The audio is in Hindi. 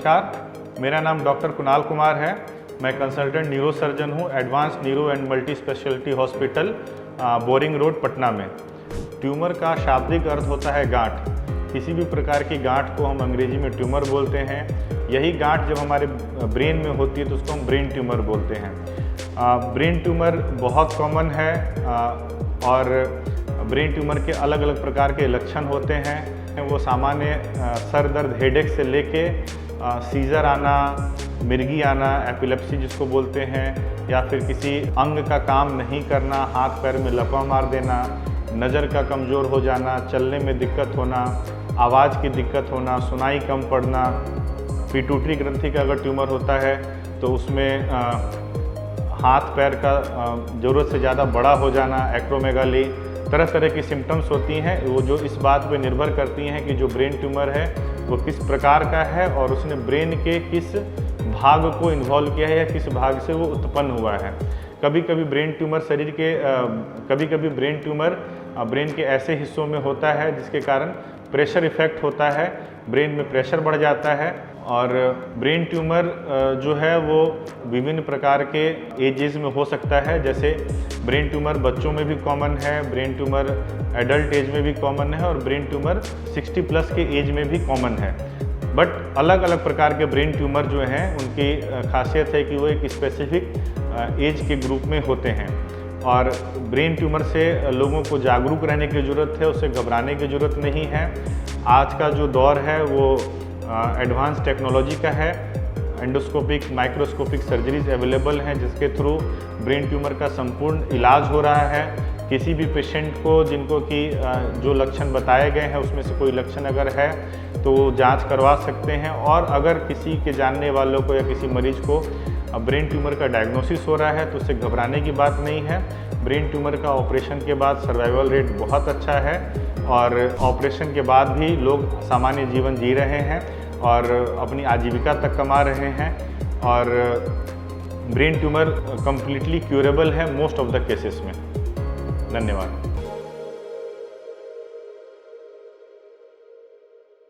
नमस्कार, मेरा नाम डॉक्टर कुणाल कुमार है। मैं कंसल्टेंट न्यूरो सर्जन हूँ advance neuro and multi speciality hospital boring road Patna में। ट्यूमर का शाब्दिक अर्थ होता है गांठ। किसी भी प्रकार की गांठ को हम अंग्रेजी में ट्यूमर बोलते हैं। यही गांठ जब हमारे ब्रेन में होती है तो उसको हम ब्रेन ट्यूमर बोलते हैं। ब्रेन ट्यूमर बहुत कॉमन है और ब्रेन ट्यूमर के अलग अलग प्रकार के लक्षण होते हैं। वो सामान्य सर दर्द हेडेक से लेके सीजर आना, मिर्गी आना, एपिलेप्सी जिसको बोलते हैं, या फिर किसी अंग का काम नहीं करना, हाथ पैर में लकवा मार देना, नज़र का कमज़ोर हो जाना, चलने में दिक्कत होना, आवाज़ की दिक्कत होना, सुनाई कम पड़ना। पिट्यूटरी ग्रंथि का अगर ट्यूमर होता है तो उसमें हाथ पैर का ज़रूरत से ज़्यादा बड़ा हो जाना, एक्रोमेगाली, तरह तरह की सिम्टम्स होती हैं। वो जो इस बात पे निर्भर करती हैं कि जो ब्रेन ट्यूमर है वो किस प्रकार का है और उसने ब्रेन के किस भाग को इन्वॉल्व किया है या किस भाग से वो उत्पन्न हुआ है। कभी कभी ब्रेन ट्यूमर ब्रेन के ऐसे हिस्सों में होता है जिसके कारण प्रेशर इफेक्ट होता है, ब्रेन में प्रेशर बढ़ जाता है। और ब्रेन ट्यूमर जो है वो विभिन्न प्रकार के एजेस में हो सकता है। जैसे ब्रेन ट्यूमर बच्चों में भी कॉमन है, ब्रेन ट्यूमर एडल्ट एज में भी कॉमन है और ब्रेन ट्यूमर 60 प्लस के एज में भी कॉमन है। बट अलग अलग प्रकार के ब्रेन ट्यूमर जो हैं उनकी खासियत है कि वो एक स्पेसिफिक एज के ग्रुप में होते हैं। और ब्रेन ट्यूमर से लोगों को जागरूक रहने की ज़रूरत है, उससे घबराने की ज़रूरत नहीं है। आज का जो दौर है वो एडवांस टेक्नोलॉजी का है। एंडोस्कोपिक, माइक्रोस्कोपिक सर्जरीज अवेलेबल हैं जिसके थ्रू ब्रेन ट्यूमर का संपूर्ण इलाज हो रहा है। किसी भी पेशेंट को जिनको कि जो लक्षण बताए गए हैं उसमें से कोई लक्षण अगर है तो जांच करवा सकते हैं। और अगर किसी के जानने वालों को या किसी मरीज को ब्रेन ट्यूमर का डायग्नोसिस हो रहा है तो उससे घबराने की बात नहीं है। ब्रेन ट्यूमर का ऑपरेशन के बाद सर्वाइवल रेट बहुत अच्छा है और ऑपरेशन के बाद भी लोग सामान्य जीवन जी रहे हैं और अपनी आजीविका तक कमा रहे हैं। और ब्रेन ट्यूमर कम्प्लीटली क्यूरेबल है मोस्ट ऑफ द केसेस में। धन्यवाद।